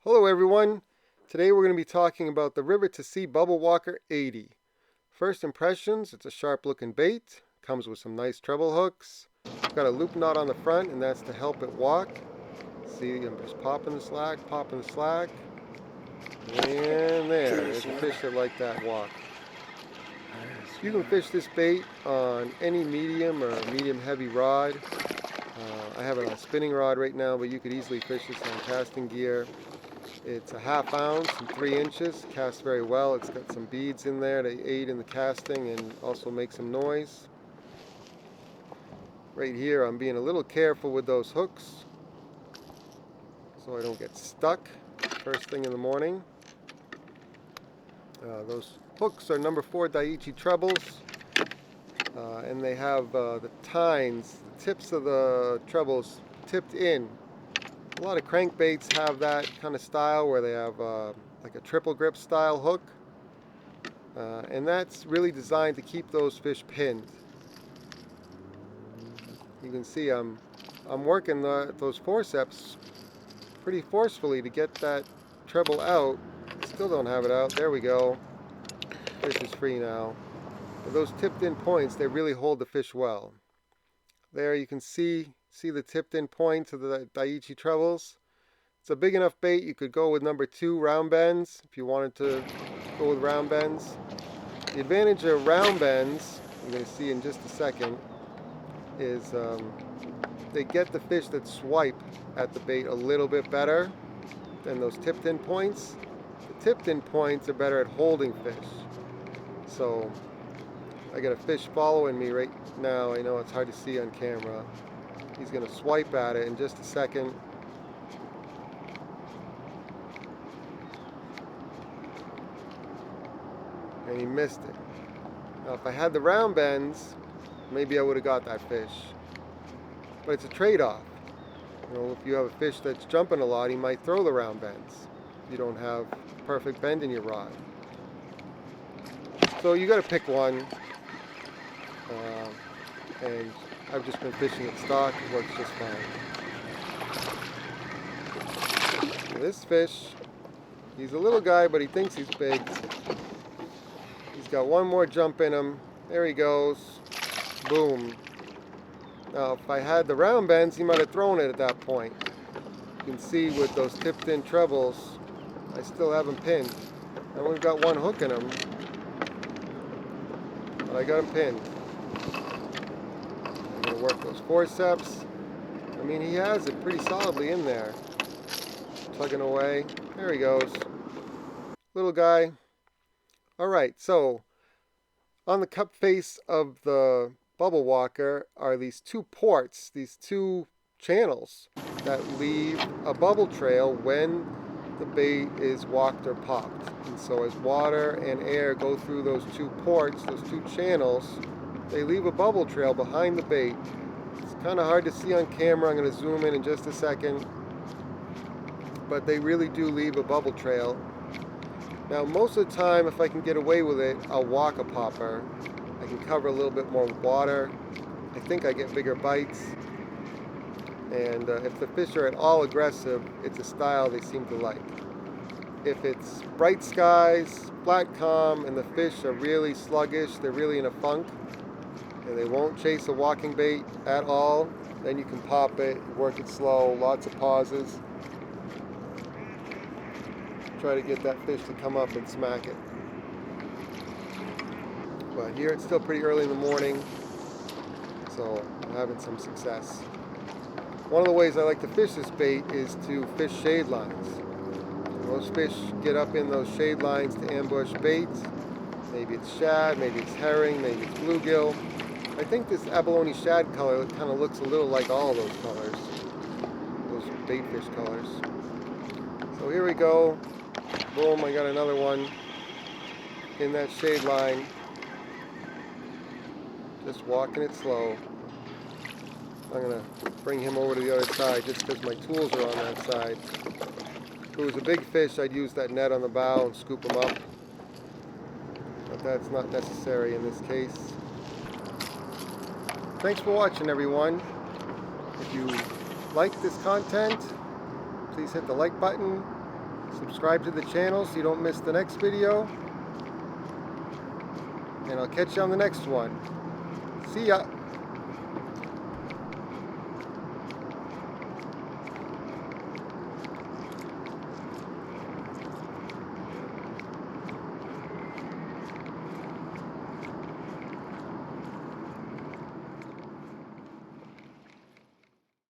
Hello everyone. Today we're going to be talking about the River to Sea Bubble Walker 80. First impressions, it's a sharp looking bait. Comes with some nice treble hooks. Got a loop knot on the front and that's to help it walk. See, I'm just popping the slack. And there's a fish that like that walk. You can fish this bait on any medium or medium heavy rod. I have it on a spinning rod right now, but you could easily fish this on casting gear. It's a 1/2 ounce and 3 inches, casts very well. It's got some beads in there to aid in the casting and also make some noise. Right here I'm being a little careful with those hooks so I don't get stuck first thing in the morning. Those hooks are number 4 Daiichi trebles, and they have the tines, the tips of the trebles tipped in. A lot of crankbaits have that kind of style where they have like a triple grip style hook, and that's really designed to keep those fish pinned. You can see I'm working those forceps pretty forcefully to get that treble out. Still don't have it out. There we go. Fish is free now. But those tipped in points, they really hold the fish well. There you can see the tipped in points of the Daiichi trebles. It's a big enough bait you could go with number 2 round bends if you wanted to go with round bends. The advantage of round bends, you're going to see in just a second, is they get the fish that swipe at the bait a little bit better than those tipped in points. The tipped in points are better at holding fish. So I got a fish following me right now. I know it's hard to see on camera. He's going to swipe at it in just a second. And he missed it. Now if I had the round bends, maybe I would have got that fish. But it's a trade-off. You know, if you have a fish that's jumping a lot, he might throw the round bends. You don't have perfect bend in your rod. So you got to pick one. And I've just been fishing at stock. It works just fine. So this fish, he's a little guy, but he thinks he's big. He's got one more jump in him. There he goes. Boom. Now, if I had the round bends, he might have thrown it at that point. You can see with those tipped in trebles, I still have him pinned. I only got one hook in him, but I got him pinned. I'm going to work those forceps. I mean, he has it pretty solidly in there. Tugging away. There he goes. Little guy. Alright, so on the cup face of the bubble walker are these 2 ports, these 2 channels that leave a bubble trail when the bait is walked or popped. And so as water and air go through those 2 ports, those 2 channels, they leave a bubble trail behind the bait. It's kind of hard to see on camera. I'm going to zoom in just a second. But they really do leave a bubble trail. Now most of the time, if I can get away with it, I'll walk a popper. I can cover a little bit more water. I think I get bigger bites. And if the fish are at all aggressive, it's a style they seem to like. If it's bright skies, flat calm, and the fish are really sluggish, they're really in a funk, and they won't chase a walking bait at all, then you can pop it, work it slow, lots of pauses. Try to get that fish to come up and smack it. But here it's still pretty early in the morning, so I'm having some success. One of the ways I like to fish this bait is to fish shade lines. Most fish get up in those shade lines to ambush bait. Maybe it's shad, maybe it's herring, maybe it's bluegill. I think this abalone shad color kind of looks a little like all those colors, those bait fish colors. So here we go. Boom, I got another one in that shade line. Just walking it slow. I'm going to bring him over to the other side just because my tools are on that side. If it was a big fish, I'd use that net on the bow and scoop him up. But that's not necessary in this case. Thanks for watching, everyone. If you like this content, please hit the like button. Subscribe to the channel so you don't miss the next video. And I'll catch you on the next one. See ya.